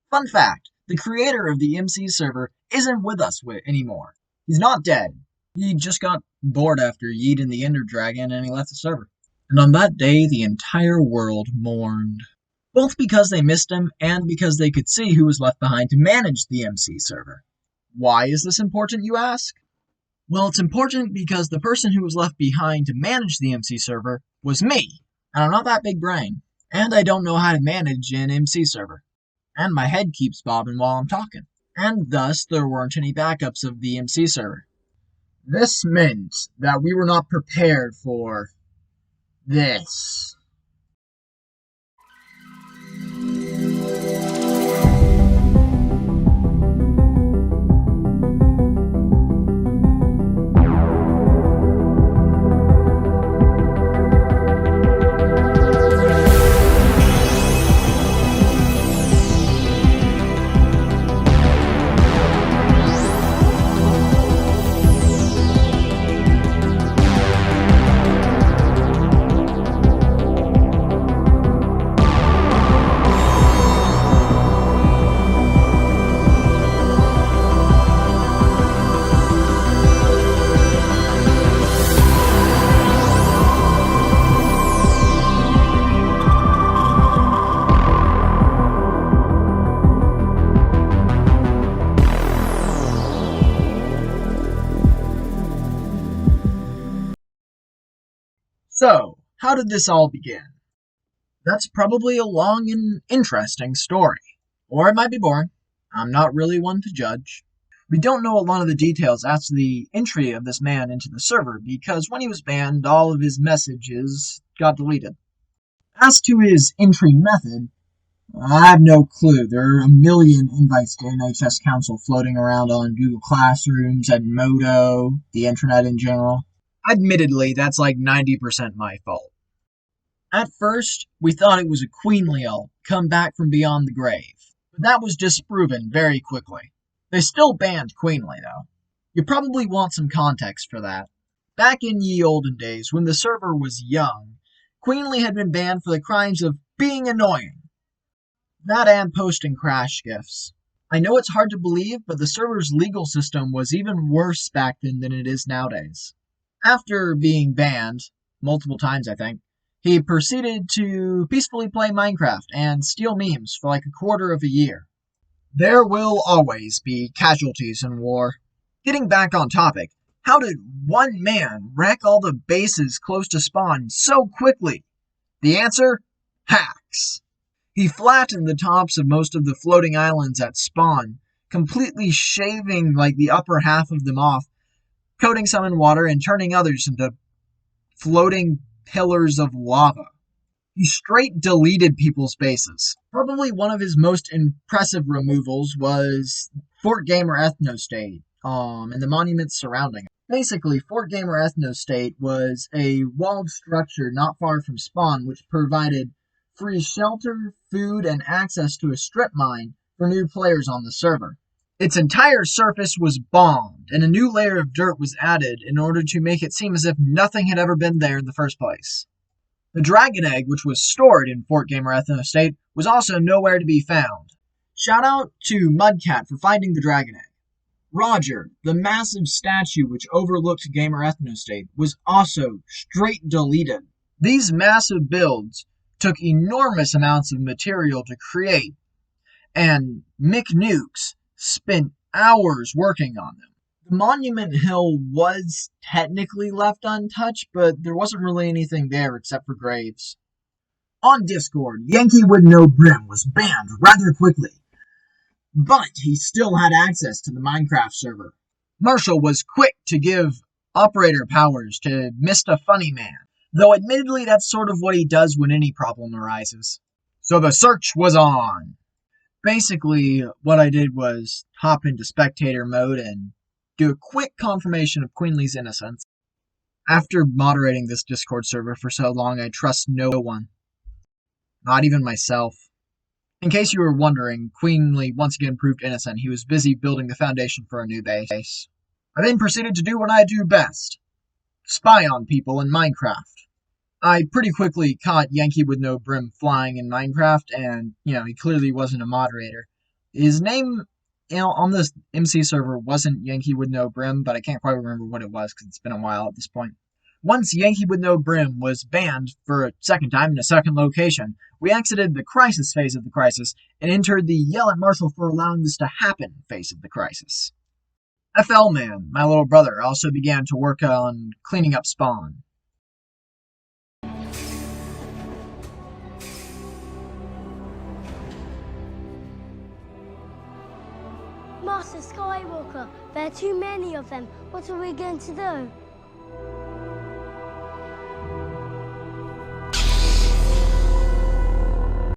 Fun fact, the creator of the MC server isn't with us anymore. He's not dead. He just got bored after yeeting the Ender Dragon and he left the server. And on that day, the entire world mourned. Both because they missed him and because they could see who was left behind to manage the MC server. Why is this important, you ask? Well, it's important because the person who was left behind to manage the MC server was me. And I'm not that big brain. And I don't know how to manage an MC server. And my head keeps bobbing while I'm talking. And thus, there weren't any backups of the MC server. This meant that we were not prepared for this. So, how did this all begin? That's probably a long and interesting story. Or it might be boring. I'm not really one to judge. We don't know a lot of the details as to the entry of this man into the server because when he was banned, all of his messages got deleted. As to his entry method, I have no clue. There are a million invites to NHS Council floating around on Google Classrooms and Modo, the internet in general. Admittedly, that's like 90% my fault. At first, we thought it was a queenly elf come back from beyond the grave, but that was disproven very quickly. They still banned Queenly, though. You probably want some context for that. Back in ye olden days, when the server was young, Queenly had been banned for the crimes of being annoying. That and posting crash gifs. I know it's hard to believe, but the server's legal system was even worse back then than it is nowadays. After being banned, multiple times I think, he proceeded to peacefully play Minecraft and steal memes for like a quarter of a year. There will always be casualties in war. Getting back on topic, how did one man wreck all the bases close to spawn so quickly? The answer? Hacks. He flattened the tops of most of the floating islands at spawn, completely shaving like the upper half of them off, coating some in water and turning others into floating pillars of lava. He straight deleted people's bases. Probably one of his most impressive removals was Fort Gamer Ethnostate, and the monuments surrounding it. Basically, Fort Gamer Ethnostate was a walled structure not far from spawn which provided free shelter, food, and access to a strip mine for new players on the server. Its entire surface was bombed, and a new layer of dirt was added in order to make it seem as if nothing had ever been there in the first place. The dragon egg, which was stored in Fort Gamer Ethnostate, was also nowhere to be found. Shout out to Mudcat for finding the dragon egg. Roger, the massive statue which overlooked Gamer Ethnostate, was also straight deleted. These massive builds took enormous amounts of material to create, and Mick Nukes spent hours working on them. The Monument Hill was technically left untouched, but there wasn't really anything there except for graves. On Discord, Yankeewithnobrim was banned rather quickly, but he still had access to the Minecraft server. Marshall was quick to give operator powers to Mr. Funny Man, though admittedly that's sort of what he does when any problem arises. So the search was on. Basically, what I did was hop into spectator mode and do a quick confirmation of Queenly's innocence. After moderating this Discord server for so long, I trust no one. Not even myself. In case you were wondering, Queenly once again proved innocent. He was busy building the foundation for a new base. I then proceeded to do what I do best. Spy on people in Minecraft. I pretty quickly caught Yankeewithnobrim flying in Minecraft, and, he clearly wasn't a moderator. His name on this MC server wasn't Yankee with No Brim, but I can't quite remember what it was because it's been a while at this point. Once Yankee with No Brim was banned for a second time in a second location, we exited the crisis phase of the crisis and entered the yell at Marshall for allowing this to happen phase of the crisis. FL Man, my little brother, also began to work on cleaning up Spawn. Master Skywalker, there are too many of them. What are we going to do?